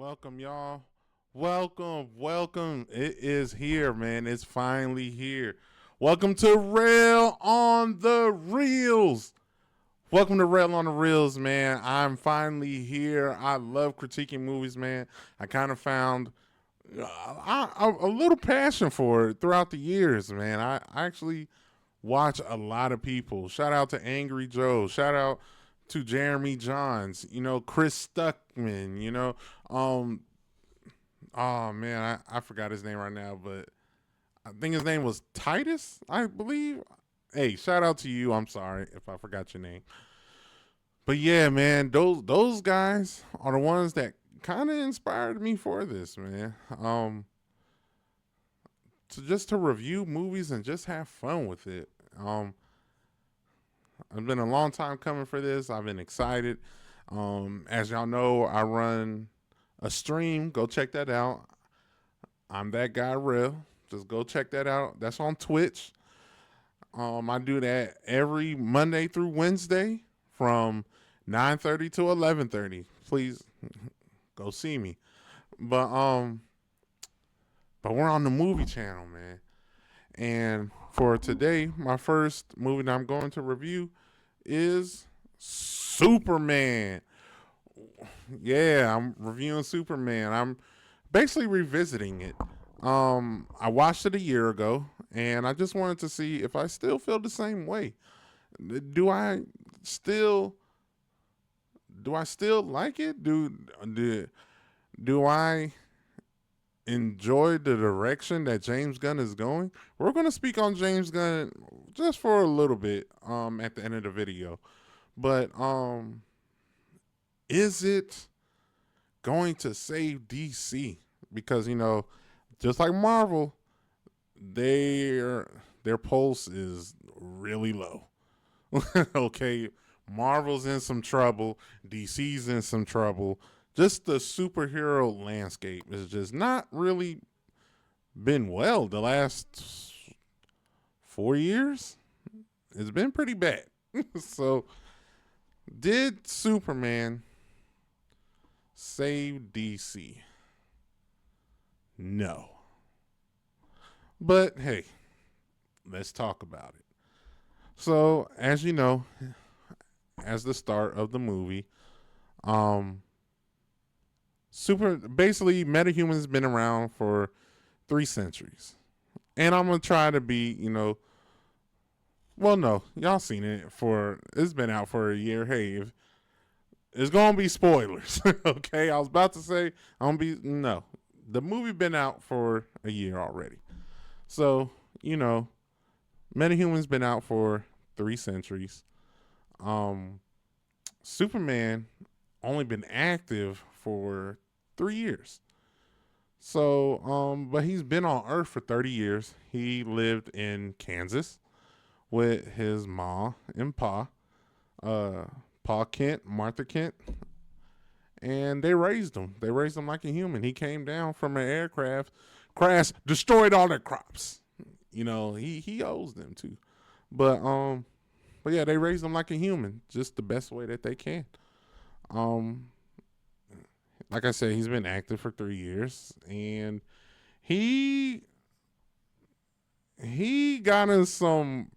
Welcome, y'all. Welcome. It is here, man. It's finally here. Welcome to Rail on the Reels. Welcome to Rail on the Reels, man. I'm finally here. I love critiquing movies, man. I kind of found a little passion for it throughout the years, man. I actually watch a lot of people. Shout out to Angry Joe. Shout out to Jeremy Johns. Chris Stuckman. Um, oh man, I forgot his name right now, but I think his name was Titus, I believe. Hey, shout out to you. I'm sorry if I forgot your name. But yeah, man, those guys are the ones that kind of inspired me for this, man. To review movies and just have fun with it. It's been a long time coming for this. I've been excited. As y'all know, I run a stream. Go check that out. I'm that guy real. Just go check that out. That's on Twitch. I do that every Monday through Wednesday from 9:30 to 11:30. Please go see me. But but we're on the movie channel, man. And for today, my first movie that I'm going to review is Superman. Yeah, I'm reviewing Superman. I'm basically revisiting it. I watched it a year ago, and I just wanted to see if I still feel the same way. Do I still like it? Do I enjoy the direction that James Gunn is going? We're going to speak on James Gunn just for a little bit at the end of the video. But is it going to save DC? Because just like Marvel, their pulse is really low. Okay, Marvel's in some trouble, DC's in some trouble. Just the superhero landscape has just not really been well the last 4 years. It's been pretty bad. So, did Superman save DC? No. But hey, let's talk about it. So, as you know, as the start of the movie, um, basically metahumans been around for 3 centuries, and I'm gonna try to be, well, no, y'all seen it it's been out for a year. Hey, if it's gonna be spoilers, okay? I was about to say no. The movie been out for a year already, so metahumans been out for 3 centuries. Um, Superman only been active for 3 years. So, but he's been on Earth for 30 years. He lived in Kansas with his ma and pa, Pa Kent, Martha Kent, and they raised him. They raised him like a human. He came down from an aircraft crash, destroyed all their crops. He owes them too. But yeah, they raised him like a human, just the best way that they can. Um, like I said, he's been active for 3 years, and he he got in some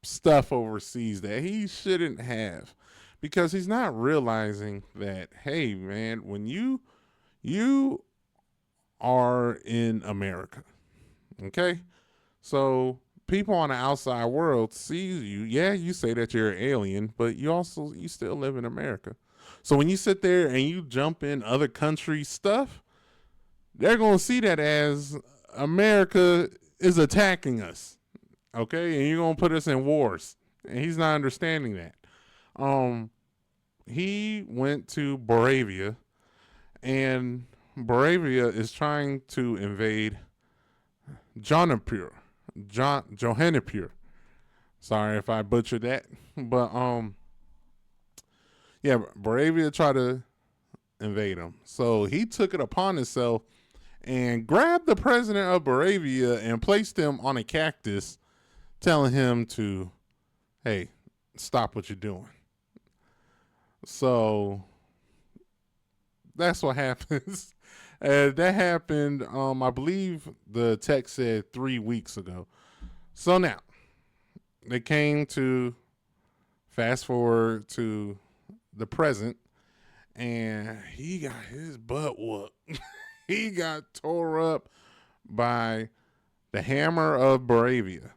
stuff overseas that he shouldn't have, because he's not realizing that, hey man, when you are in America, okay, so people on the outside world sees you. Yeah, you say that you're an alien, but you still live in America. So when you sit there and you jump in other countries' stuff, they're gonna see that as America is attacking us. Okay, and you're gonna put us in wars. And he's not understanding that. Um he went to Boravia, and Boravia is trying to invade Jonapur. Johannapur. Sorry if I butchered that. But yeah, Boravia tried to invade him. So he took it upon himself and grabbed the president of Boravia and placed him on a cactus, telling him to, hey, stop what you're doing. So that's what happens. That happened. I believe the text said 3 weeks ago. So now they came to fast forward to the present, and he got his butt whooped. He got tore up by the Hammer of Bravia.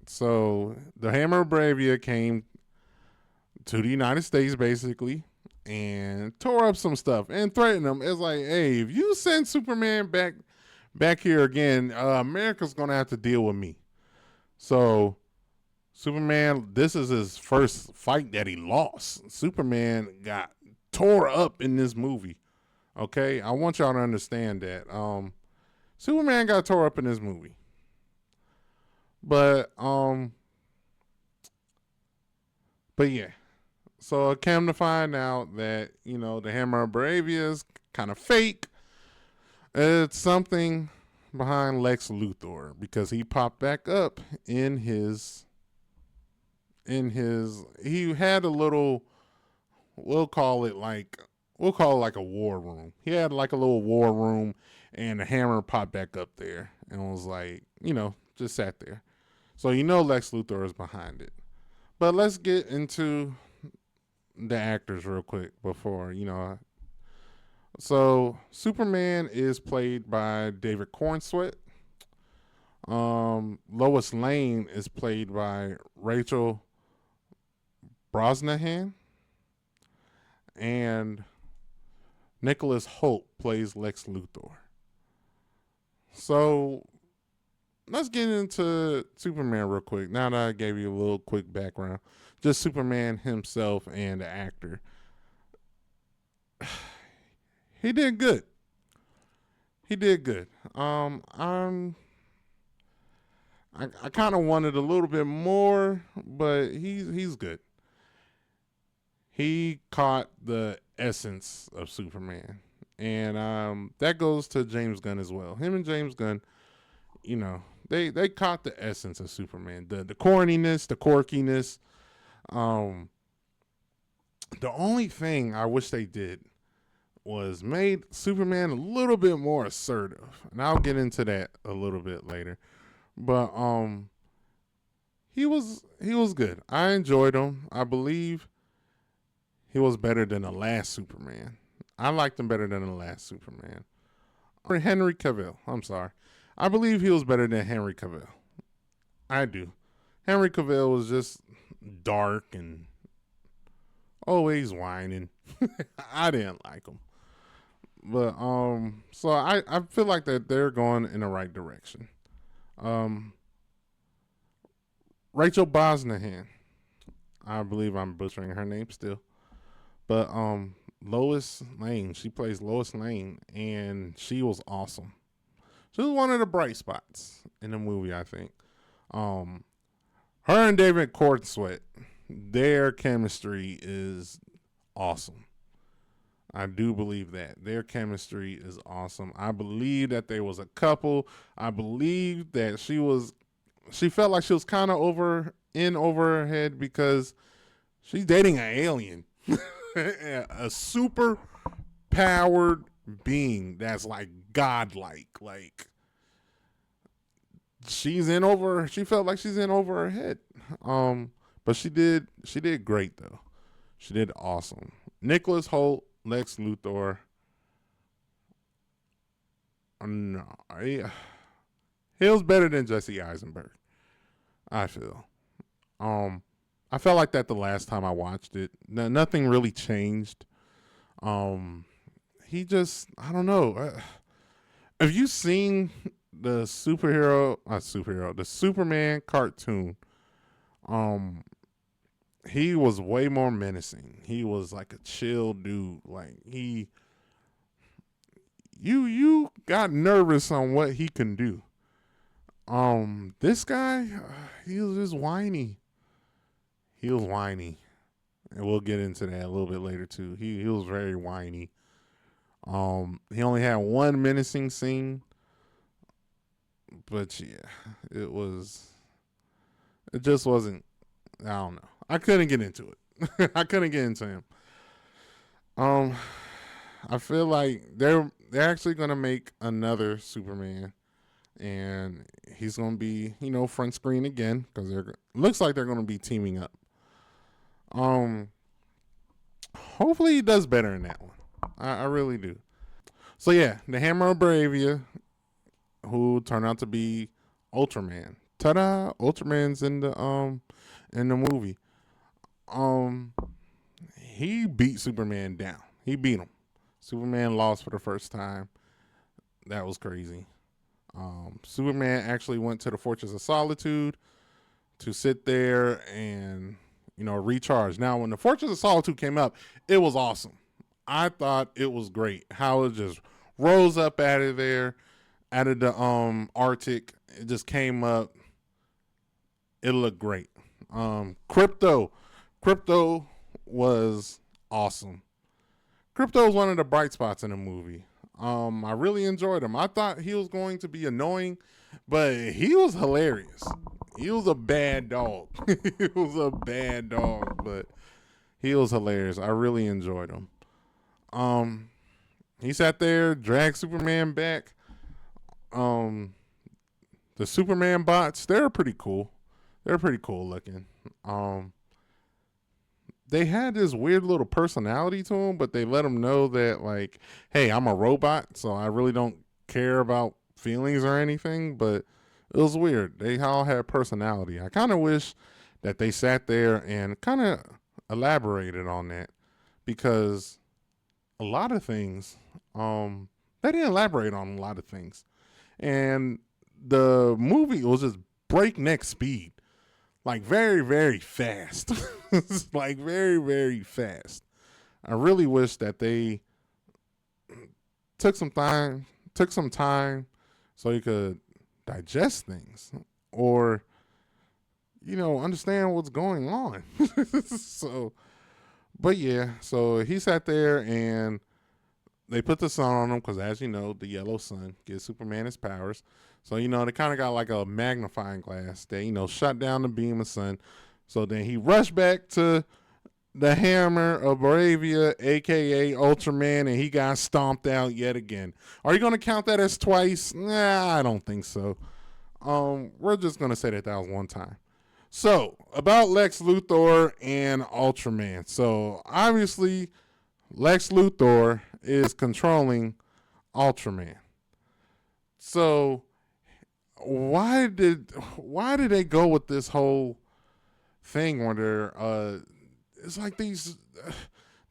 So the Hammer of Bravia came to the United States basically and tore up some stuff and threatened them. It's like, hey, if you send Superman back here again, America's gonna have to deal with me. So Superman, this is his first fight that he lost. Superman got tore up in this movie. Okay, I want y'all to understand that. Superman got tore up in this movie, but yeah. So I came to find out that the Hammer of Bravia is kind of fake. It's something behind Lex Luthor because he popped back up in his. He had a little. We'll call it like a war room. He had like a little war room, and the Hammer popped back up there and was like, just sat there. So Lex Luthor is behind it. But let's get into the actors real quick before. So Superman is played by David Cornsweet. Lois Lane is played by Rachel Brosnahan. And Nicholas Hoult plays Lex Luthor. So let's get into Superman real quick. Now that I gave you a little quick background, just Superman himself and the actor. He did good. He did good. I kind of wanted a little bit more, but he's good. He caught the essence of Superman. And that goes to James Gunn as well. Him and James Gunn, they caught the essence of Superman. The corniness, the quirkiness. The only thing I wish they did was made Superman a little bit more assertive. And I'll get into that a little bit later. But he was good. I enjoyed him. I believe he was better than the last Superman. I liked him better than the last Superman. Or Henry Cavill. I'm sorry. I believe he was better than Henry Cavill. I do. Henry Cavill was just dark and always whining. I didn't like him. But so I feel like that they're going in the right direction. Rachel Brosnahan. I believe I'm butchering her name still. But Lois Lane, she plays Lois Lane, and she was awesome. She was one of the bright spots in the movie, I think. Her and David Cornsweet, their chemistry is awesome. I do believe that. Their chemistry is awesome. I believe that there was a couple. I believe that she felt like she was kind of over her head because she's dating an alien. A super powered being that's like godlike. Like she felt like she's in over her head. But she did great though. She did awesome. Nicholas Hoult, Lex Luthor. No, he was better than Jesse Eisenberg, I feel. I felt like that the last time I watched it. Nothing really changed. He just, I don't know. Have you seen the the Superman cartoon? He was way more menacing. He was like a chill dude. Like you got nervous on what he can do. This guy, he was just whiny. He was whiny. And we'll get into that a little bit later too. He was very whiny. He only had one menacing scene. But yeah, it just wasn't, I don't know. I couldn't get into it. I couldn't get into him. I feel like they're actually gonna make another Superman, and he's gonna be front screen again because they're looks like they're gonna be teaming up. Um, hopefully he does better in that one. I really do. So yeah, the Hammer of Bravia, who turned out to be Ultraman. Ta-da! Ultraman's in the movie. Um, he beat Superman down. He beat him. Superman lost for the first time. That was crazy. Superman actually went to the Fortress of Solitude to sit there and recharge. Now, when the Fortress of Solitude came up, it was awesome. I thought it was great how it just rose up out of there, out of the Arctic. It just came up. It looked great. Crypto was awesome. Crypto was one of the bright spots in the movie. I really enjoyed him. I thought he was going to be annoying, but he was hilarious. He was a bad dog. He was a bad dog, but he was hilarious. I really enjoyed him. He sat there, dragged Superman back. The Superman bots, they're pretty cool. They're pretty cool looking. They had this weird little personality to them, but they let them know that, like, hey, I'm a robot, so I really don't care about feelings or anything. But it was weird. They all had personality. I kind of wish that they sat there and kind of elaborated on that, because a lot of things, they didn't elaborate on a lot of things. And the movie was just breakneck speed. Like very, very fast. Like very, very fast. I really wish that they took some time so you could digest things or, understand what's going on. But yeah, so he sat there and they put the sun on him because, as you know, the yellow sun gives Superman his powers. So, they kind of got like a magnifying glass that, shut down the beam of sun. So then he rushed back to the Hammer of Bravia, a.k.a. Ultraman, and he got stomped out yet again. Are you going to count that as twice? Nah, I don't think so. We're just going to say that was one time. So, about Lex Luthor and Ultraman. So, obviously, Lex Luthor is controlling Ultraman. So, why did they go with this whole thing where they're it's like these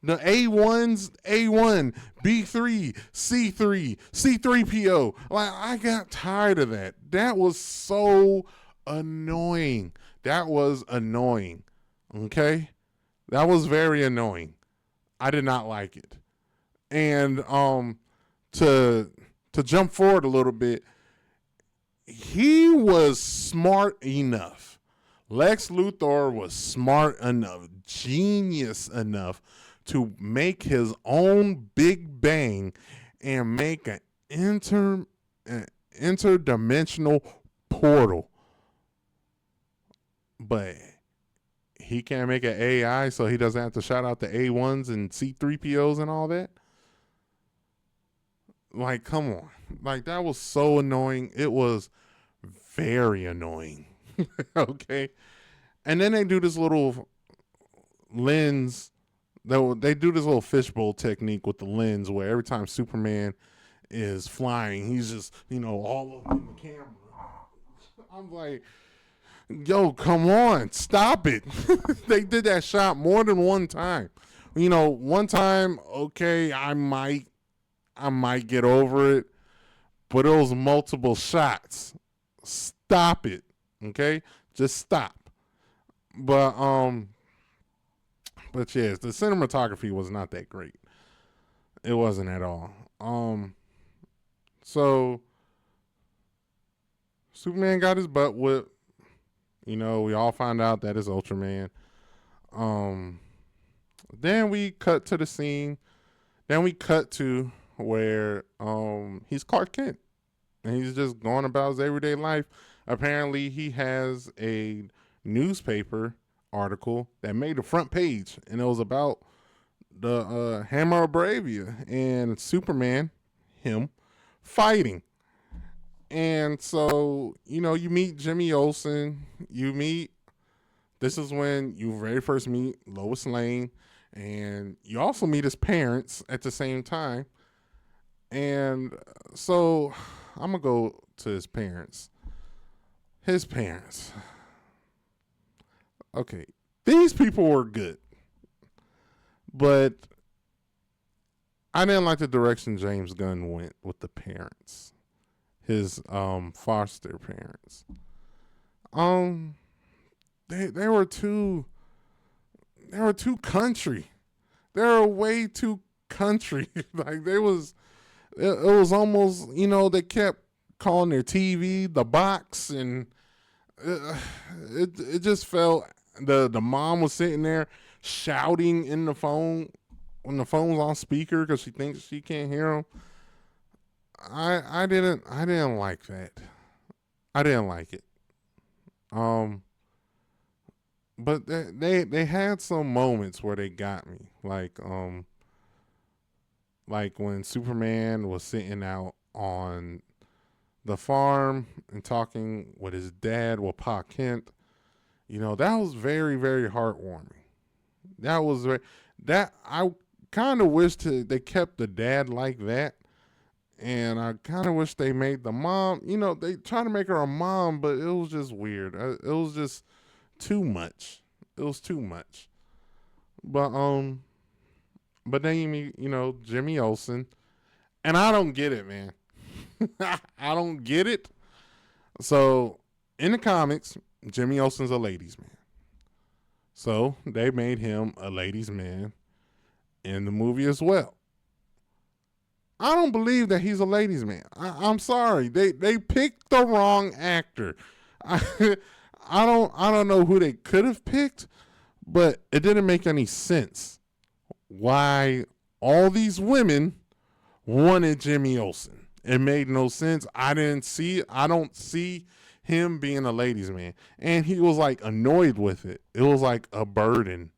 the A1s, A1, B3, C3, C3PO. Like, I got tired of that. That was so annoying. That was annoying. Okay? That was very annoying. I did not like it. And to jump forward a little bit, he was smart enough. Lex Luthor was smart enough, genius enough to make his own Big Bang and make an interdimensional portal. But he can't make an AI, so he doesn't have to shout out the A1s and C3POs and all that. Like, come on. Like, that was so annoying. It was very annoying. Okay? And then they do this little lens. They do this little fishbowl technique with the lens where every time Superman is flying, he's just, all over in the camera. I'm like, yo, come on. Stop it. They did that shot more than one time. One time, okay, I might get over it, but it was multiple shots. Stop it, okay? Just stop. But yes, the cinematography was not that great. It wasn't at all. So Superman got his butt whipped. We all found out that is Ultraman. Then we cut to the scene. Then we cut to where he's Clark Kent and he's just going about his everyday life. Apparently he has a newspaper article that made the front page, and it was about the Hammer of Bravia and Superman, him, fighting. And so, you meet Jimmy Olsen. This is when you very first meet Lois Lane. And you also meet his parents at the same time. And so I'm going to go to his parents. His parents. Okay. These people were good. But I didn't like the direction James Gunn went with the parents. His foster parents. They were too country. They were way too country. Like it was almost, they kept calling their TV the box, and it just felt the mom was sitting there shouting in the phone when the phone's on speaker because she thinks she can't hear him. I didn't like that. I didn't like it. But they had some moments where they got me, like when Superman was sitting out on the farm and talking with his dad, with Pa Kent. That was very, very heartwarming. I kind of wish they kept the dad like that. And I kind of wish they made the mom, they try to make her a mom, but it was just weird. It was just too much. It was too much. But then you meet, Jimmy Olsen, and I don't get it, man. I don't get it. So in the comics, Jimmy Olsen's a ladies' man. So they made him a ladies' man in the movie as well. I don't believe that he's a ladies' man. I'm sorry. They picked the wrong actor. I don't know who they could have picked, but it didn't make any sense why all these women wanted Jimmy Olsen. It made no sense. I don't see him being a ladies' man. And he was like annoyed with it. It was like a burden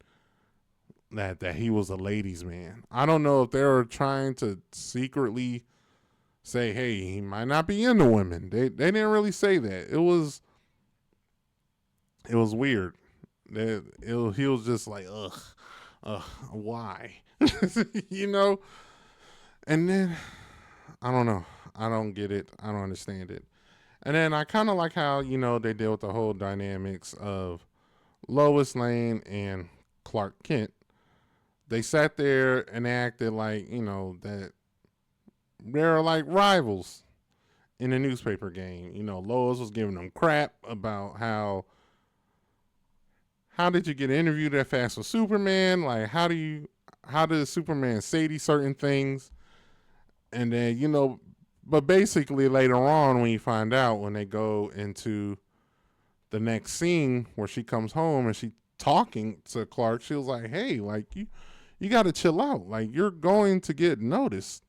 that he was a ladies' man. I don't know if they were trying to secretly say, hey, he might not be into women. They didn't really say that. It was weird. He was just like, why? And then, I don't know. I don't get it. I don't understand it. And then I kind of like how, they deal with the whole dynamics of Lois Lane and Clark Kent. They sat there and acted like, that they're like rivals in a newspaper game. Lois was giving them crap about how did you get interviewed that fast with Superman? Like, how does Superman say these certain things? And then, but basically later on when you find out, when they go into the next scene where she comes home and she talking to Clark, she was like, hey, like you got to chill out. Like, you're going to get noticed.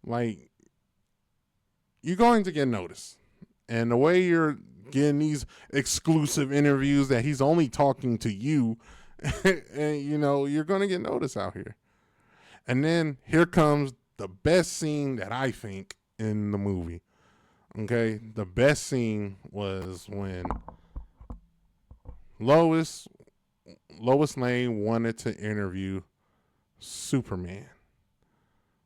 Like, you're going to get noticed. And the way you're getting these exclusive interviews that he's only talking to you, and, you're going to get noticed out here. And then here comes the best scene that I think in the movie. Okay? The best scene was when Lois Lane wanted to interview Superman.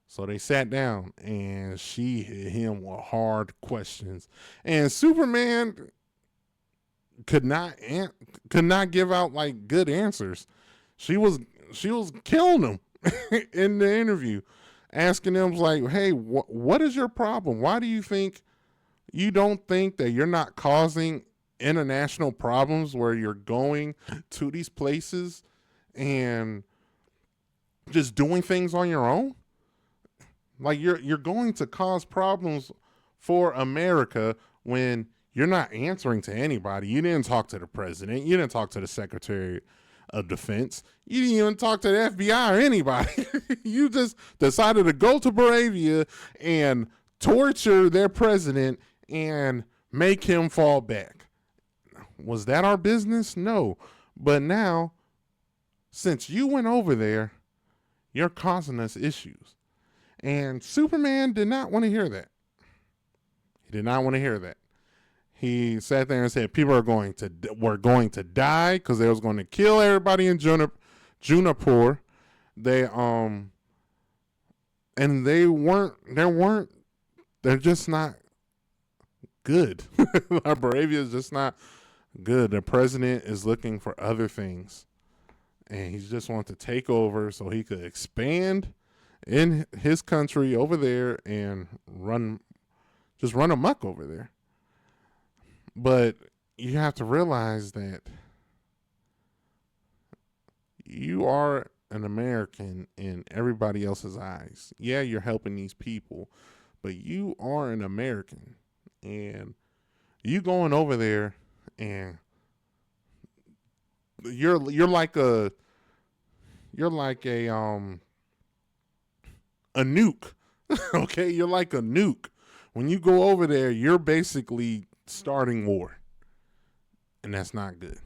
So they sat down and she hit him with hard questions. And Superman could not give out like good answers. She was killing him in the interview, asking him like, "Hey, what is your problem? Why do you don't think that you're not causing international problems where you're going to these places and just doing things on your own? Like you're going to cause problems for America when you're not answering to anybody. You didn't talk to the president. You didn't talk to the Secretary of Defense. You didn't even talk to the FBI or anybody. You just decided to go to Bravia and torture their president and make him fall back. Was that our business? No. But now, since you went over there, You're causing us issues. And Superman did not want to hear that. He did not want to hear that. He sat there and said people were going to die because they was going to kill everybody in Juniper. They and they're just not good. Bravia is just not good. The president is looking for other things, and he just wants to take over so he could expand in his country over there and run amok over there. But you have to realize that you are an American in everybody else's eyes. Yeah, you're helping these people, but you are an American, and you going over there and you're like a nuke. Okay, you're like a nuke. When you go over there, you're basically starting war, and that's not good.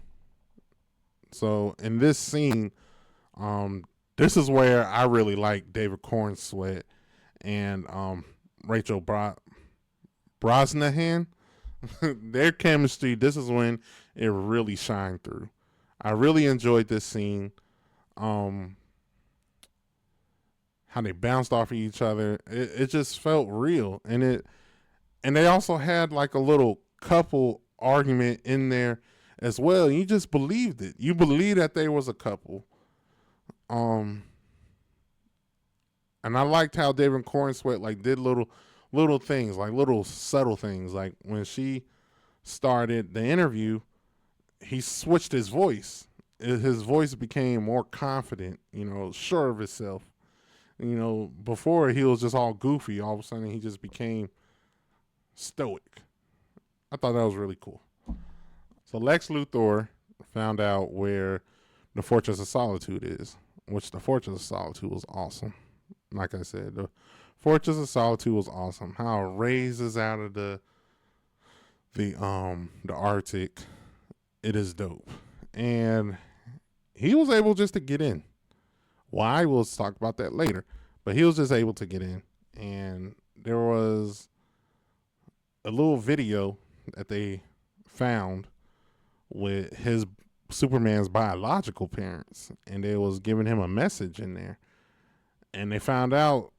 So in this scene, this is where I really like David Cornsweet and Rachel Brosnahan. Their chemistry, this is when it really shined through. I really enjoyed this scene. How they bounced off of each other. It just felt real. And they also had like a little couple argument in there as well. You just believed it. You believed that they was a couple. And I liked how David Cornsweet like did little things, like little subtle things. Like when she started the interview, he switched his voice. His voice became more confident, sure of himself. Before he was just all goofy. All of a sudden he just became stoic. I thought that was really cool. So Lex Luthor found out where the Fortress of Solitude is, which the Fortress of Solitude was awesome. Like I said, the Fortress of Solitude was awesome. How it raises out of the Arctic. It is dope. And he was able just to get in. Why? We'll talk about that later. But he was just able to get in. And there was a little video that they found with his Superman's biological parents. And they was giving him a message in there. And they found out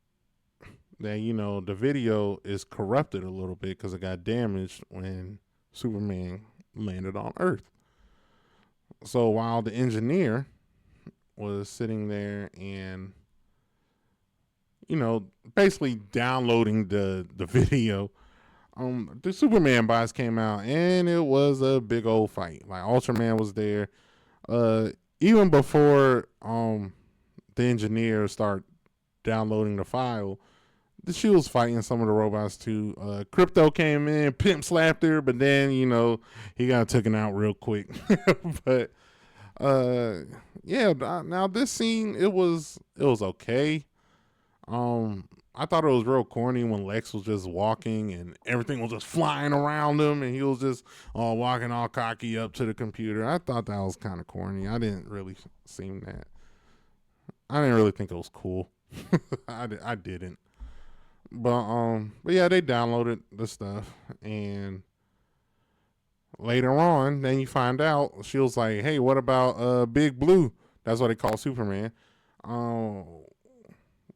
that, the video is corrupted a little bit because it got damaged when Superman landed on Earth. So while the engineer was sitting there and, basically downloading the video, the Superman bots came out and it was a big old fight. Like Ultraman was there. Even before the engineer started downloading the file, she was fighting some of the robots too. Crypto came in, pimp slapped her, but then, he got taken out real quick. But now this scene, it was okay. I thought it was real corny when Lex was just walking and everything was just flying around him and he was just walking all cocky up to the computer. I thought that was kind of corny. I didn't really think it was cool. I didn't. But yeah, they downloaded the stuff, and later on, then you find out she was like, "Hey, what about Big Blue?" That's what they call Superman.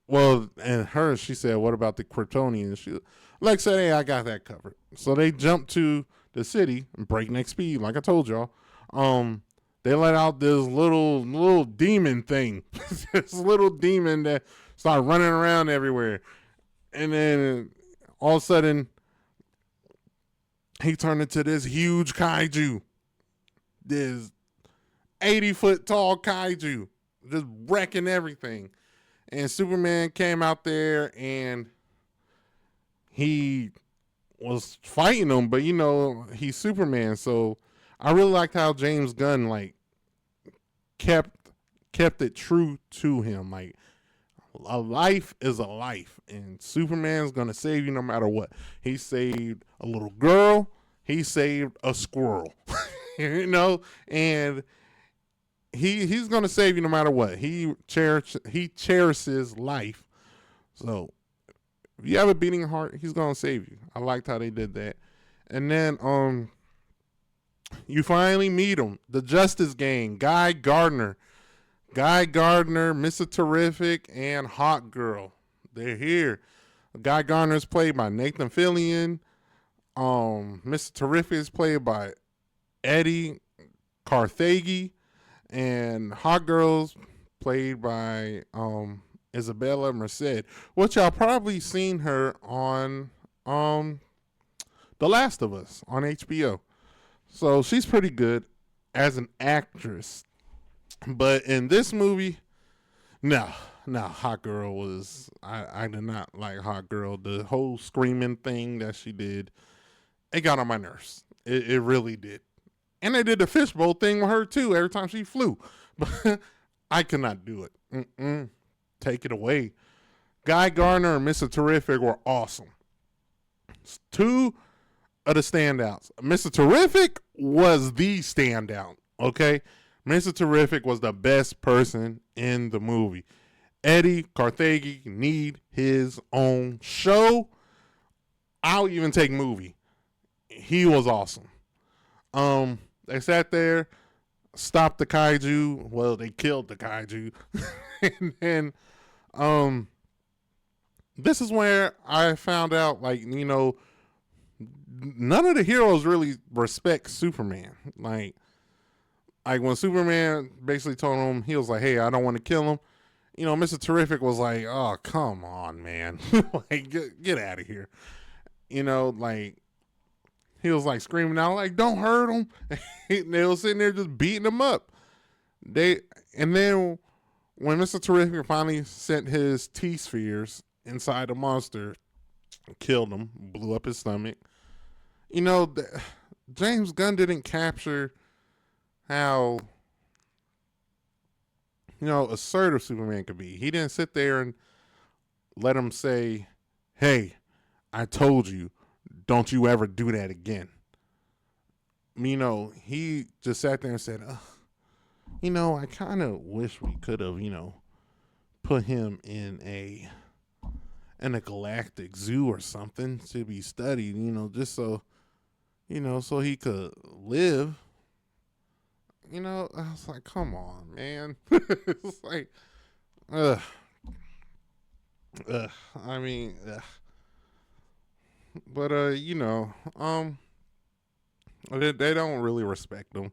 Well, and she said, "What about the Kryptonians?" She like said, "Hey, I got that covered." So they jumped to the city, breakneck speed, like I told y'all. They let out this little demon thing, this little demon that started running around everywhere. And then all of a sudden, he turned into this huge kaiju. This 80-foot tall kaiju. Just wrecking everything. And Superman came out there and he was fighting him. But, he's Superman. So I really liked how James Gunn, kept it true to him. Like, a life is a life, and Superman's gonna save you no matter what. He saved a little girl. He saved a squirrel, and he's gonna save you no matter what. He cherishes life. So if you have a beating heart, he's gonna save you. I liked how they did that. And then you finally meet him, the Justice Gang, Guy Gardner, Mr. Terrific, and Hawk Girl. They're here. Guy Gardner is played by Nathan Fillion. Mr. Terrific is played by Eddie Carthage, and Hot Girls played by Isabella Merced, which y'all probably seen her on The Last of Us on HBO. So she's pretty good as an actress. But in this movie, no, Hot Girl was I did not like Hot Girl. The whole screaming thing that she did, it got on my nerves. It really did. And they did the fishbowl thing with her too every time she flew. But I could not do it. Take it away. Guy Gardner and Mr. Terrific were awesome. Two of the standouts. Mr. Terrific was the standout, okay? Mr. Terrific was the best person in the movie. Eddie Carthage need his own show. I'll even take movie. He was awesome. They sat there, stopped the kaiju. Well, they killed the kaiju. And then this is where I found out, like, you know, none of the heroes really respect Superman. Like when Superman basically told him, he was like, hey, I don't want to kill him. You know, Mr. Terrific was like, oh, come on, man. Like, get out of here. You know, like, he was like screaming out, like, don't hurt him. They were sitting there just beating him up. And then when Mr. Terrific finally sent his T-spheres inside the monster, killed him, blew up his stomach. You know, James Gunn didn't capture how, you know, assertive Superman could be. He didn't sit there and let him say, hey, I told you, don't you ever do that again. You know, he just sat there and said, you know, I kind of wish we could have, you know, put him in a galactic zoo or something to be studied, you know, just so, you know, so he could live. You know, I was like, come on, man. It's like, I mean, but you know, they don't really respect him.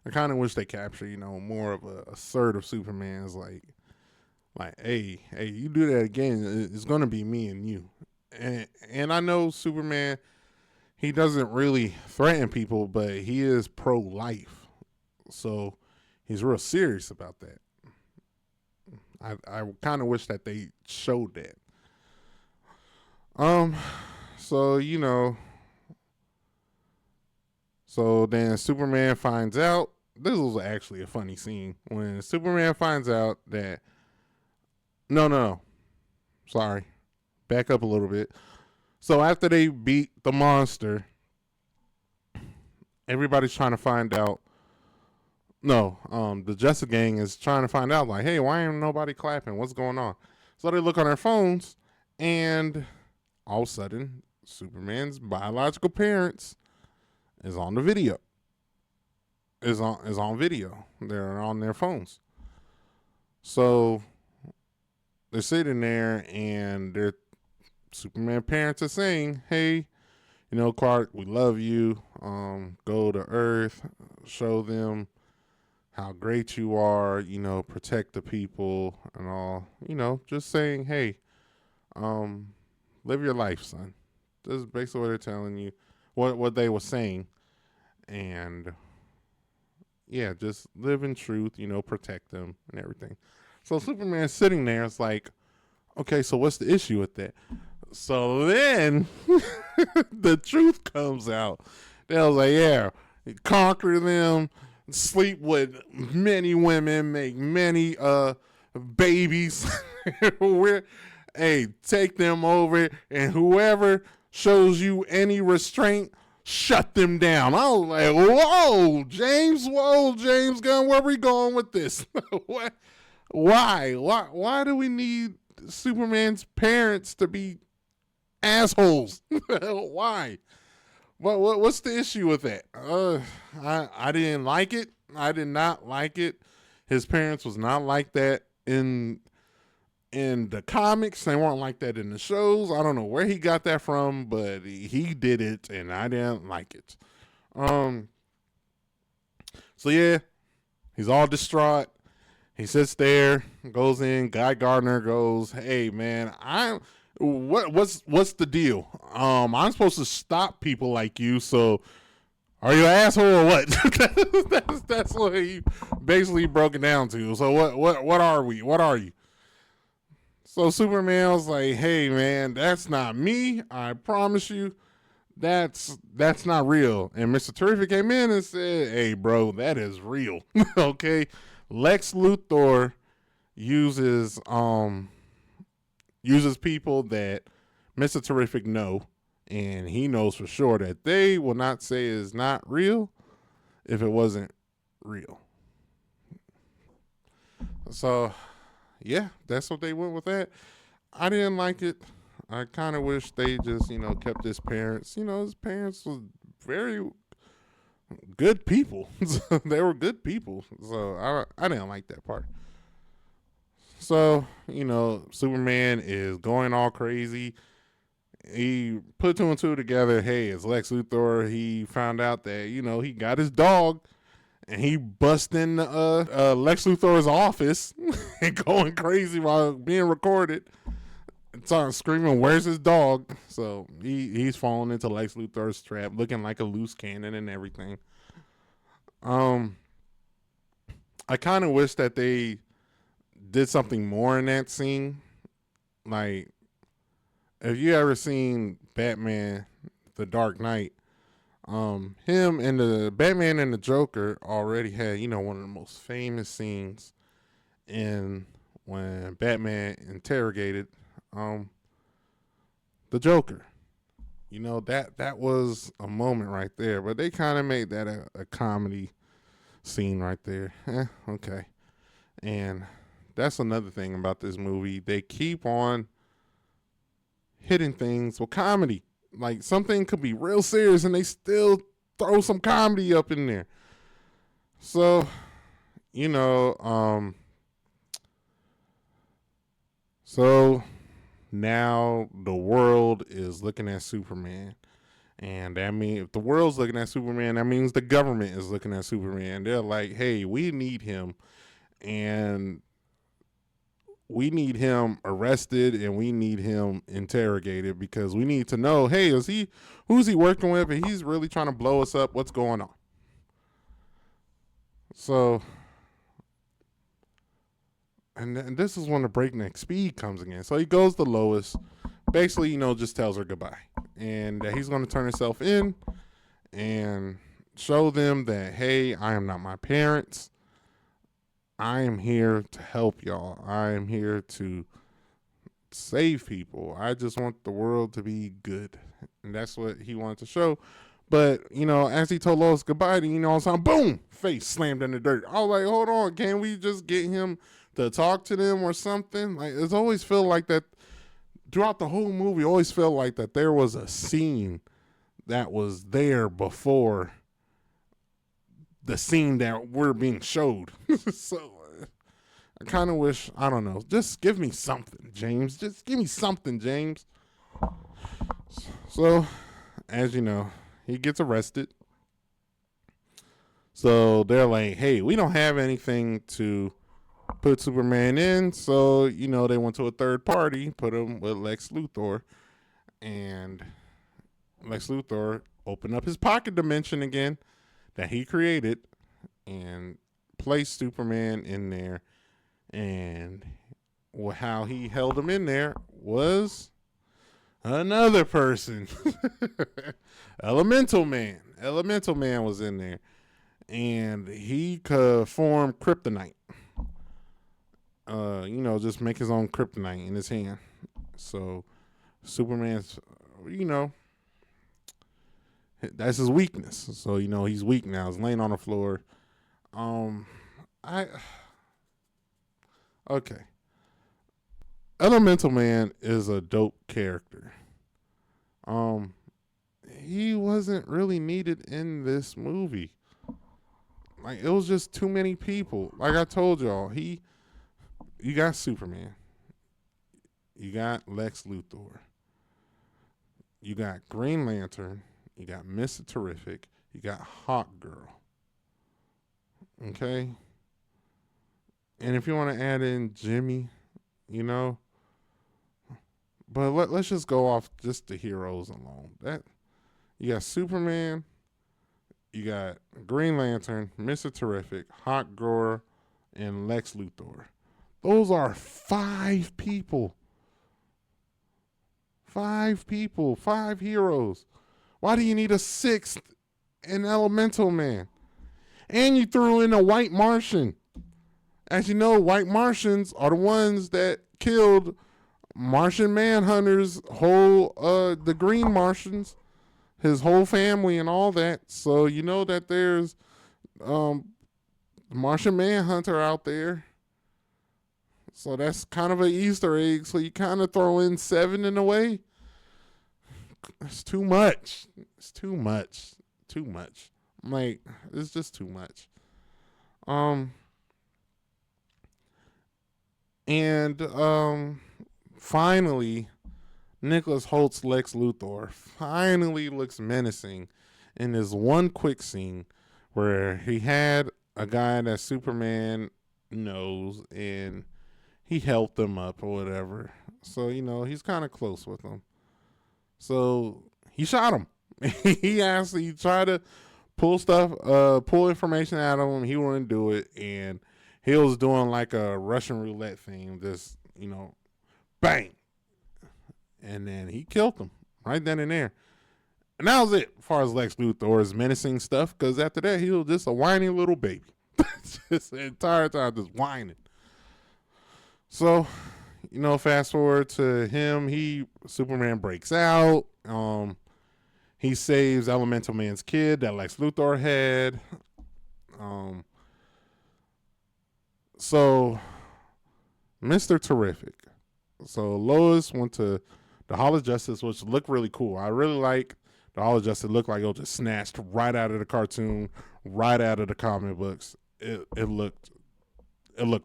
I kind of wish they capture, you know, more of a assertive Superman's like, hey, you do that again, it's gonna be me and you. And I know Superman, he doesn't really threaten people, but he is pro-life, so he's real serious about that. I kind of wish that they showed that. So, you know, so then Superman finds out. This was actually a funny scene when Superman finds out that no, sorry, back up a little bit. So after they beat the monster, everybody's trying to find out. No, the Justice Gang is trying to find out, like, hey, why ain't nobody clapping? What's going on? So they look on their phones, and all of a sudden, Superman's biological parents is on the video. Is on video. They're on their phones. So they're sitting there, and their Superman parents are saying, hey, you know, Clark, we love you. Go to Earth, show them how great you are, you know, protect the people and all, you know, just saying, hey, live your life, son. This is basically what they're telling you, what they were saying. And yeah, just live in truth, you know, protect them and everything. So Superman's sitting there, it's like, okay, so what's the issue with that? So then the truth comes out. They're like, yeah, conquer them, sleep with many women, make many babies. Hey, take them over, and whoever shows you any restraint, shut them down. I was like, whoa, James Gunn, where we going with this? What? Why do we need Superman's parents to be assholes? Why? What's the issue with that? I didn't like it. I did not like it. His parents was not like that in the comics. They weren't like that in the shows. I don't know where he got that from, but he did it, and I didn't like it. So yeah, he's all distraught. He sits there, goes in. Guy Gardner goes, "Hey man, what's the deal? I'm supposed to stop people like you, so are you an asshole or what?" that's what he basically broke it down to. So what are we? What are you? So Superman was like, "Hey man, that's not me. I promise you, that's not real." And Mr. Terrific came in and said, "Hey bro, that is real." Okay, Lex Luthor uses people that Mr. Terrific know, and he knows for sure that they will not say is not real if it wasn't real. So yeah, that's what they went with that. I didn't like it. I kind of wish they just, kept his parents. His parents were very good people. They were good people. So I didn't like that part. So, Superman is going all crazy. He put two and two together. Hey, it's Lex Luthor. He found out that, he got his dog. And he bust in Lex Luthor's office and going crazy while being recorded. Starting screaming, "Where's his dog?" So he's falling into Lex Luthor's trap, looking like a loose cannon and everything. I kind of wish that they did something more in that scene. Like, have you ever seen Batman: The Dark Knight? Him and the Batman and the Joker already had, one of the most famous scenes in when Batman interrogated the Joker. That was a moment right there, but they kind of made that a comedy scene right there. Okay. And that's another thing about this movie. They keep on hitting things with comedy. Like, something could be real serious and they still throw some comedy up in there. So, so now the world is looking at Superman. And that means if the world's looking at Superman, that means the government is looking at Superman. They're like, "Hey, we need him. And we need him arrested and we need him interrogated because we need to know, hey, who's he working with? And he's really trying to blow us up. What's going on?" So, and this is when the breakneck speed comes again. So he goes to Lois, basically, just tells her goodbye. And that he's going to turn himself in and show them that, hey, I am not my parents. I am here to help y'all. I am here to save people. I just want the world to be good. And that's what he wanted to show. But, as he told Lois goodbye, all of a sudden, boom, face slammed in the dirt. I was like, hold on, can we just get him to talk to them or something? Like, it's always felt like that throughout the whole movie. Always felt like that there was a scene that was there before the scene that we're being showed. So I kind of wish, I don't know, just give me something, James. Just give me something, James. So, as you know, he gets arrested. So they're like, hey, we don't have anything to put Superman in. So, they went to a third party, put him with Lex Luthor. And Lex Luthor opened up his pocket dimension again that he created and placed Superman in there. And how he held him in there was another person. Elemental Man. Elemental Man was in there. And he could form kryptonite. Just make his own kryptonite in his hand. So Superman's, That's his weakness. So he's weak now. He's laying on the floor. Um, I okay. Elemental Man is a dope character. Um, he wasn't really needed in this movie. Like it was just too many people. Like I told y'all, you got Superman, you got Lex Luthor, you got Green Lantern, you got Mister Terrific, you got Hawk Girl. Okay, and if you want to add in Jimmy, you know, but let's just go off just the heroes alone. That you got Superman, you got Green Lantern, Mister Terrific, Hawk Girl, and Lex Luthor. Those are five people. Five people, five heroes. Why do you need a sixth, an Elemental Man? And you threw in a White Martian. As you know, White Martians are the ones that killed Martian Manhunter's whole, the Green Martians, his whole family and all that. So you know that there's Martian Manhunter out there. So that's kind of an Easter egg. So you kind of throw in seven in a way. It's too much. It's too much. Too much. Like, it's just too much. Um and finally Nicholas Holt's Lex Luthor finally looks menacing in this one quick scene where he had a guy that Superman knows and he helped him up or whatever. So, he's kind of close with him. So he shot him. He tried to pull information out of him. He wouldn't do it. And he was doing like a Russian roulette thing. Just, bang. And then he killed him right then and there. And that was it as far as Lex Luthor's menacing stuff. Because after that, he was just a whiny little baby. Just the entire time just whining. So, fast forward to him. Superman breaks out. He saves Elemental Man's kid that Lex Luthor had. So, Mr. Terrific. So, Lois went to the Hall of Justice, which looked really cool. I really like the Hall of Justice. It looked like it was just snatched right out of the cartoon, right out of the comic books. It looked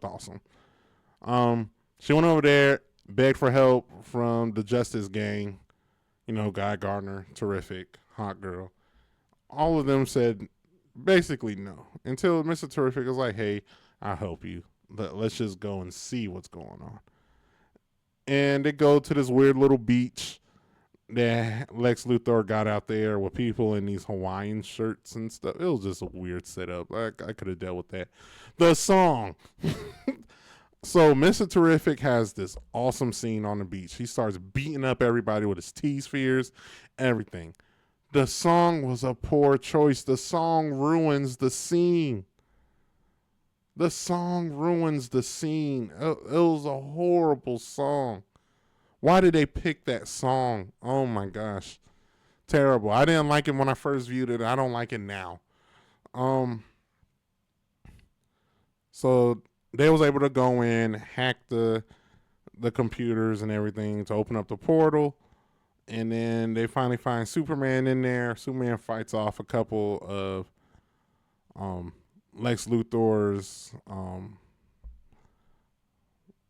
awesome. She went over there, begged for help from the Justice Gang. Guy Gardner, Terrific, Hot Girl. All of them said basically no. Until Mr. Terrific was like, hey, I'll help you. Let's just go and see what's going on. And they go to this weird little beach that Lex Luthor got out there with people in these Hawaiian shirts and stuff. It was just a weird setup. I could have dealt with that. The song. So Mr. Terrific has this awesome scene on the beach. He starts beating up everybody with his T-spheres, everything. The song was a poor choice. The song ruins the scene. The song ruins the scene. It was a horrible song. Why did they pick that song? Oh my gosh. Terrible. I didn't like it when I first viewed it. I don't like it now. So they was able to go in, hack the computers and everything to open up the portal. And then they finally find Superman in there. Superman fights off a couple of Lex Luthor's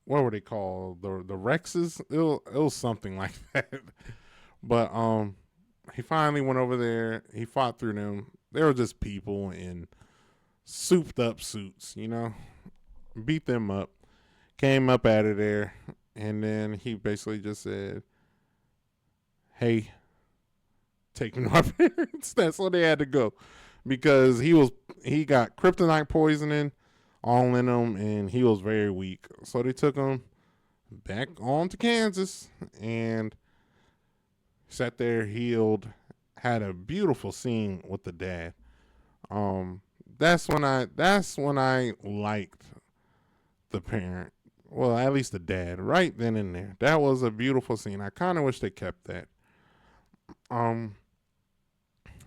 what were they called? The Rexes? It was something like that. But he finally went over there. He fought through them. They were just people in souped up suits, beat them up, came up out of there, and then he basically just said, hey, take me to my parents. That's where they had to go. Because he got kryptonite poisoning all in him, and he was very weak. So they took him back on to Kansas and sat there, healed, had a beautiful scene with the dad. That's when I liked the parent. Well, at least the dad, right then and there. That was a beautiful scene. I kind of wish they kept that.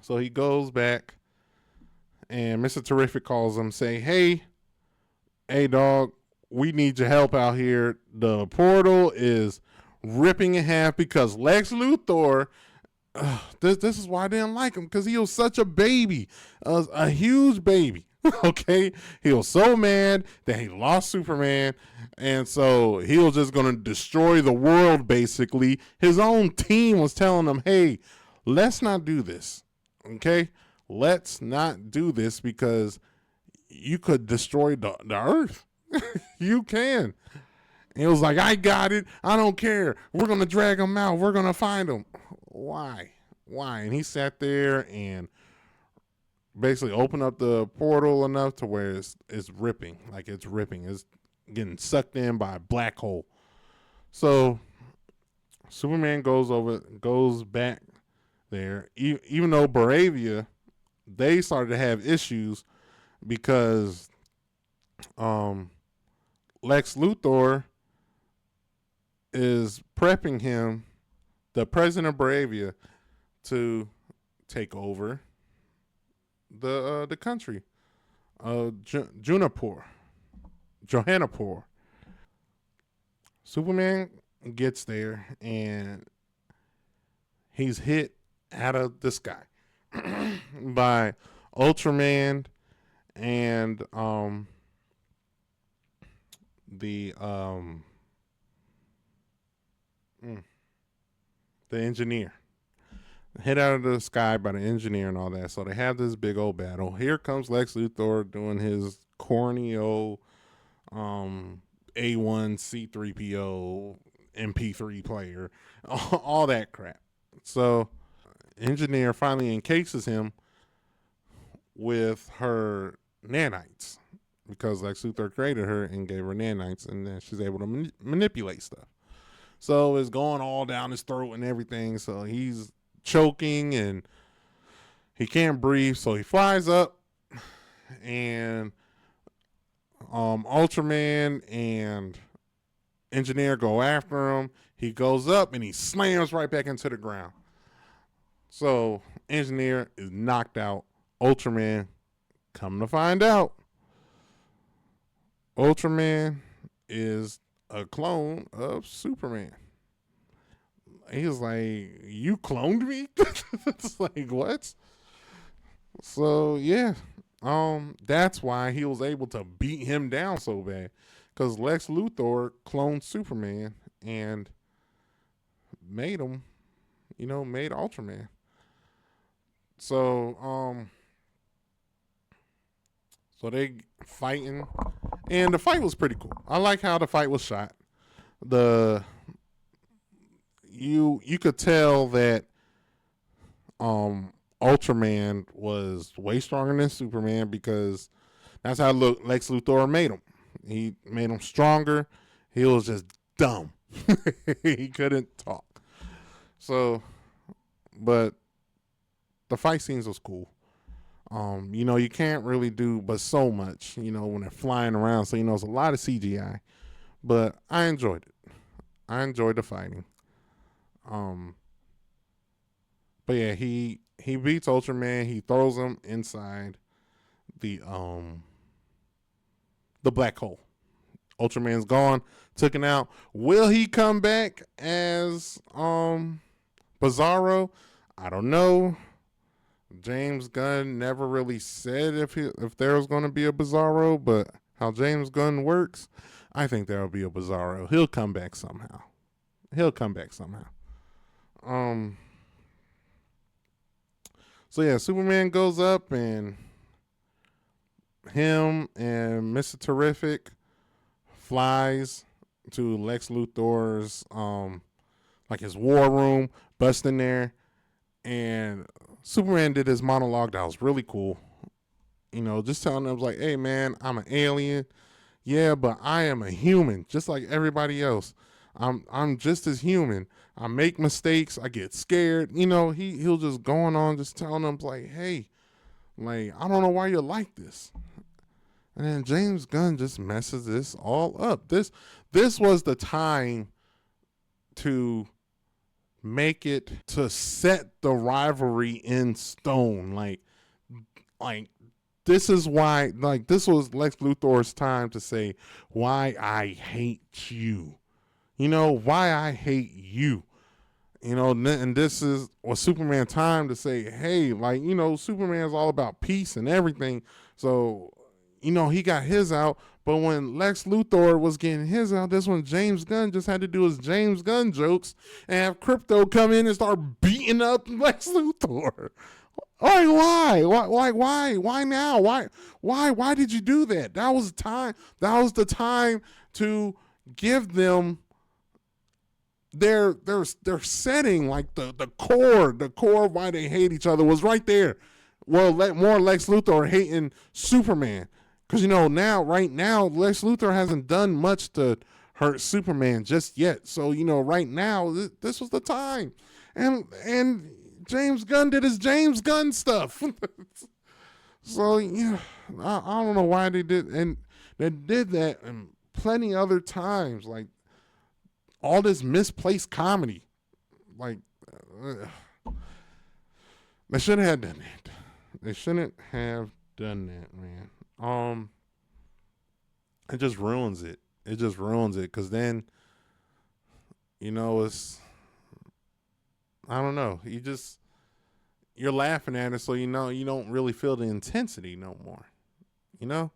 So he goes back, and Mr. Terrific calls him, say, hey, dog, we need your help out here. The portal is ripping in half because Lex Luthor. This is why I didn't like him, because he was such a baby, a huge baby. Okay, he was so mad that he lost Superman, and so he was just gonna destroy the world. Basically, his own team was telling him, "Hey, let's not do this. Okay, let's not do this because you could destroy the Earth. You can." And he was like, "I got it. I don't care. We're gonna drag him out. We're gonna find him." Why? Why? And he sat there and basically opened up the portal enough to where it's ripping. Like it's ripping. It's getting sucked in by a black hole. So Superman goes back there, even though Baravia, they started to have issues because Lex Luthor is prepping him, the president of Baravia, to take over the country, Johannapur. Superman gets there and he's hit out of the sky by Ultraman and the the engineer. Hit out of the sky by the engineer and all that. So they have this big old battle. Here comes Lex Luthor doing his corny old A1 C3PO MP3 player, all that crap. So engineer finally encases him with her nanites because Lex Luthor created her and gave her nanites, and then she's able to manipulate stuff. So it's going all down his throat and everything. So he's choking and he can't breathe. So he flies up, and Ultraman and Engineer go after him. He goes up and he slams right back into the ground. So Engineer is knocked out. Ultraman, come to find out, Ultraman is a clone of Superman. He's like, "You cloned me?" It's like, what? So yeah, that's why he was able to beat him down so bad, because Lex Luthor cloned Superman and made him, made Ultraman. So so they fighting, and the fight was pretty cool. I like how the fight was shot. The you could tell that Ultraman was way stronger than Superman, because that's how Lex Luthor made him. He made him stronger. He was just dumb. He couldn't talk. So, but the fight scenes was cool. You can't really do but so much, when they're flying around. So, it's a lot of CGI. But I enjoyed it. I enjoyed the fighting. But yeah, he beats Ultraman. He throws him inside the black hole. Ultraman's gone, taken out. Will he come back as Bizarro? I don't know. James Gunn never really said if there was going to be a Bizarro, but how James Gunn works, I think there will be a Bizarro. He'll come back somehow. So yeah, Superman goes up, and him and Mr. Terrific flies to Lex Luthor's like his war room, bust in there, and Superman did his monologue that was really cool. Just telling them, like, "Hey man, I'm an alien. Yeah, but I am a human, just like everybody else. I'm just as human. I make mistakes. I get scared." He'll just going on, just telling them, like, "Hey, like, I don't know why you're like this." And then James Gunn just messes this all up. This was the time to make it to set the rivalry in stone. Like this is why, like, this was Lex Luthor's time to say why I hate you. You know, why I hate you. You know, and this was Superman time to say, hey, like, you know, Superman's all about peace and everything. So, you know, he got his out. But when Lex Luthor was getting his out, that's when James Gunn just had to do his James Gunn jokes and have Crypto come in and start beating up Lex Luthor. Like, why now? Why did you do that? That was the time to give them their setting, like the core of why they hate each other was right there. Well, more Lex Luthor hating Superman, because you know right now Lex Luthor hasn't done much to hurt Superman just yet. So you know right now this was the time, and James Gunn did his James Gunn stuff. So yeah, I don't know why they did, and they did that and plenty other times, like all this misplaced comedy. Like they shouldn't have done that. They shouldn't have done that, man. It just ruins it. It just ruins it, because then, you know, it's, I don't know. You're laughing at it, so you know you don't really feel the intensity no more. You know?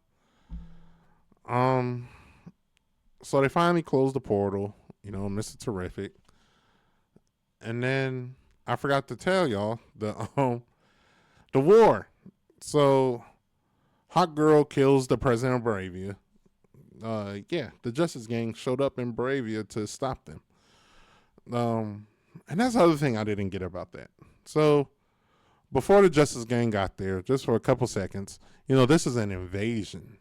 So they finally closed the portal, you know, Mr. Terrific. And then I forgot to tell y'all the war. So Hot Girl kills the president of Bravia. The Justice Gang showed up in Bravia to stop them. And that's the other thing I didn't get about that. So before the Justice Gang got there, just for a couple seconds, you know, this is an invasion.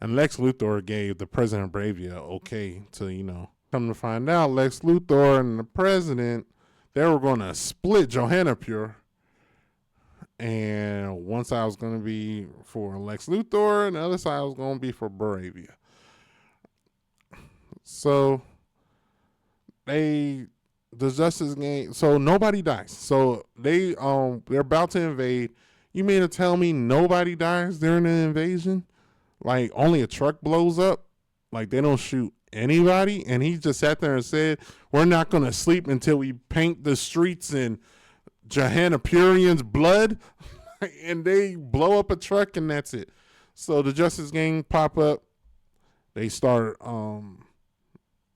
And Lex Luthor gave the president of Bravia okay to, you know, come to find out, Lex Luthor and the president, they were going to split Johannapur. And one side was going to be for Lex Luthor, and the other side was going to be for Bravia. So the Justice Gang, so nobody dies. So they're about to invade. You mean to tell me nobody dies during the invasion? Like only a truck blows up? Like they don't shoot anybody? And he just sat there and said, we're not going to sleep until we paint the streets in Johannapurian's blood. And they blow up a truck and that's it. So the Justice Gang pop up. They start,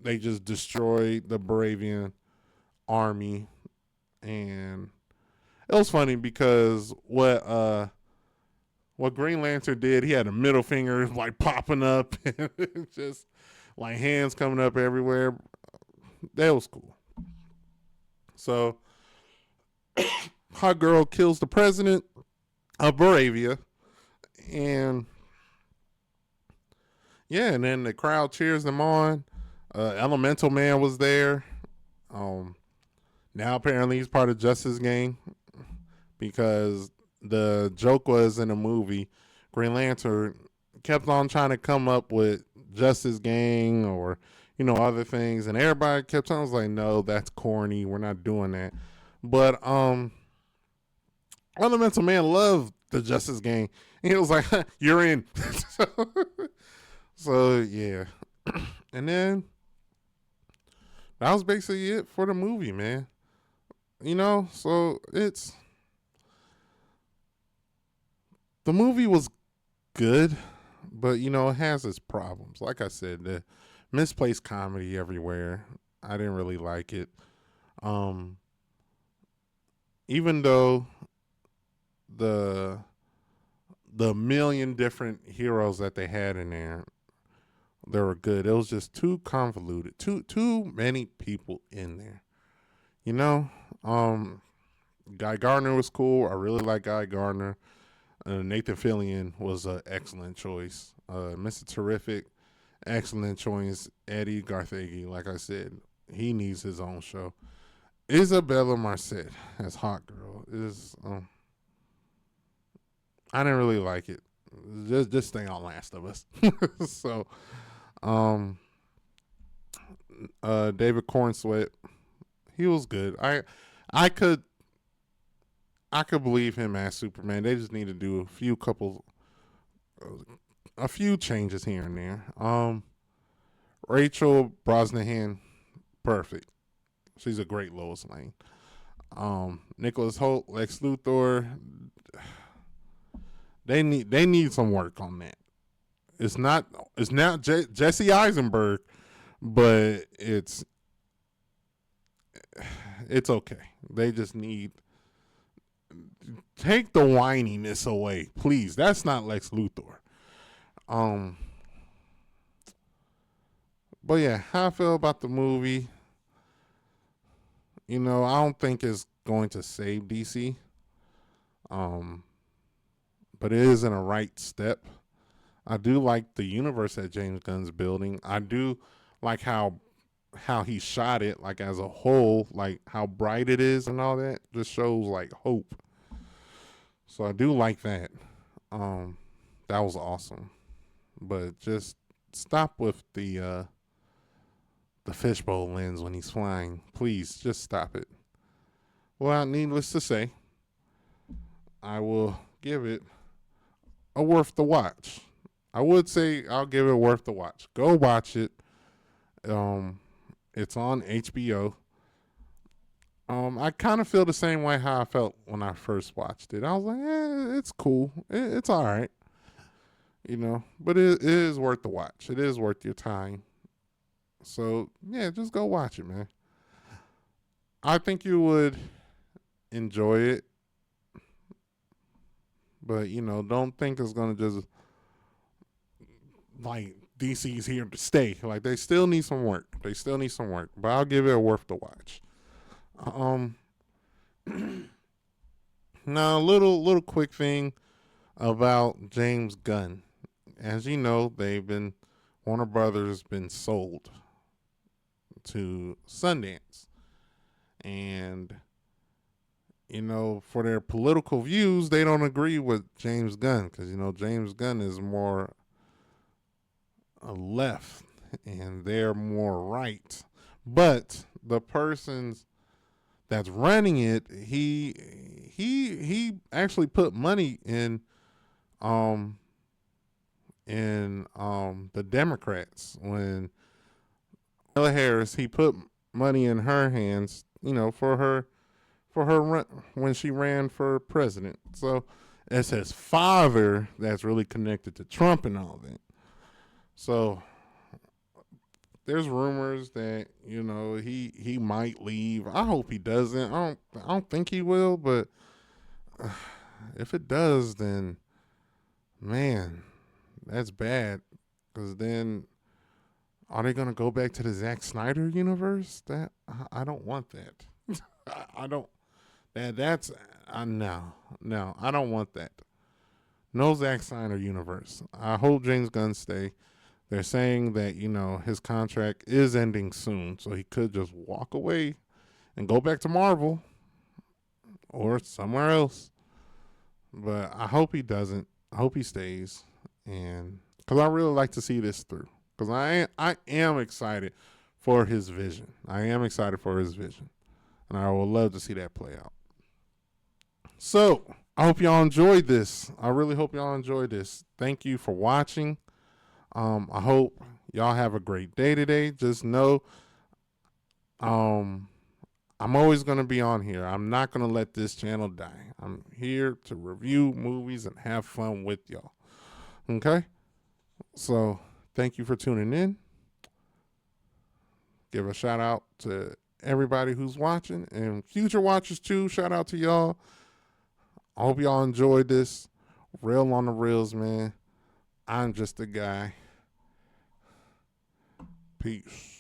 they just destroy the Baravian army. And it was funny because what Green Lantern did, he had a middle finger like popping up and just like hands coming up everywhere. That was cool. So Hot Girl kills the president of Baravia, and yeah, and then the crowd cheers them on. Elemental Man was there. Now apparently he's part of Justice Gang, because the joke was in the movie, Green Lantern kept on trying to come up with Justice Gang or, you know, other things, and everybody kept on, was like, no, that's corny, we're not doing that. But Elemental Man loved the Justice Gang, and he was like, you're in. So yeah. And then that was basically it for the movie, man. You know, so the movie was good, but you know, it has its problems. Like I said, the misplaced comedy everywhere. I didn't really like it. Even though the million different heroes that they had in there, they were good. It was just too convoluted. Too many people in there. You know? Guy Gardner was cool. I really like Guy Gardner. Nathan Fillion was an excellent choice. Mr. Terrific, excellent choice. Eddie Garthegi, like I said, he needs his own show. Isabella Marcet as Hot Girl is. I didn't really like it. Just stay on Last of Us. So, David Cornsweet, he was good. I could I could believe him as Superman. They just need to do a few changes here and there. Rachel Brosnahan, perfect. She's a great Lois Lane. Nicholas Holt, Lex Luthor, they need some work on that. It's not Jesse Eisenberg, but it's okay. They just need take the whininess away, please. That's not Lex Luthor. Um, but yeah, how I feel about the movie, I don't think it's going to save DC. Um, but it is in a right step. I do like the universe that James Gunn's building. I do like how he shot it, like as a whole, like how bright it is and all that. Just shows like hope. So I do like that. Um, that was awesome. But just stop with the fishbowl lens when he's flying. Please, just stop it. Well, needless to say, I will give it a worth the watch. I would say I'll give it worth the watch. Go watch it. Um, it's on HBO. I kind of feel the same way how I felt when I first watched it. I was like, it's cool. It's all right, but it is worth the watch. It is worth your time. So yeah, just go watch it, man. I think you would enjoy it, but don't think it's gonna just like DC's here to stay. Like they still need some work. But I'll give it a worth the watch. Um, now a little quick thing about James Gunn. As you know, Warner Brothers been sold to Sundance, and for their political views, they don't agree with James Gunn because James Gunn is more left and they're more right. But the persons that's running it, he actually put money in the Democrats when Kamala Harris, he put money in her hands, for her run, when she ran for president. So it's his father that's really connected to Trump and all that. So there's rumors that he might leave. I hope he doesn't. I don't think he will, but if it does, then man, that's bad. Because then are they gonna go back to the Zack Snyder universe? That I don't want that. I don't. That's no. I don't want that. No Zack Snyder universe. I hope James Gunn stay. They're saying that his contract is ending soon, so he could just walk away and go back to Marvel or somewhere else. But I hope he doesn't. I hope he stays, and because I really like to see this through. Because I am excited for his vision. And I would love to see that play out. So I hope y'all enjoyed this. I really hope y'all enjoyed this. Thank you for watching. I hope y'all have a great day today. Just know, I'm always going to be on here. I'm not going to let this channel die. I'm here to review movies and have fun with y'all. Okay? So, thank you for tuning in. Give a shout out to everybody who's watching and future watchers too. Shout out to y'all. I hope y'all enjoyed this. Real on the reels, man. I'm just a guy. Peace.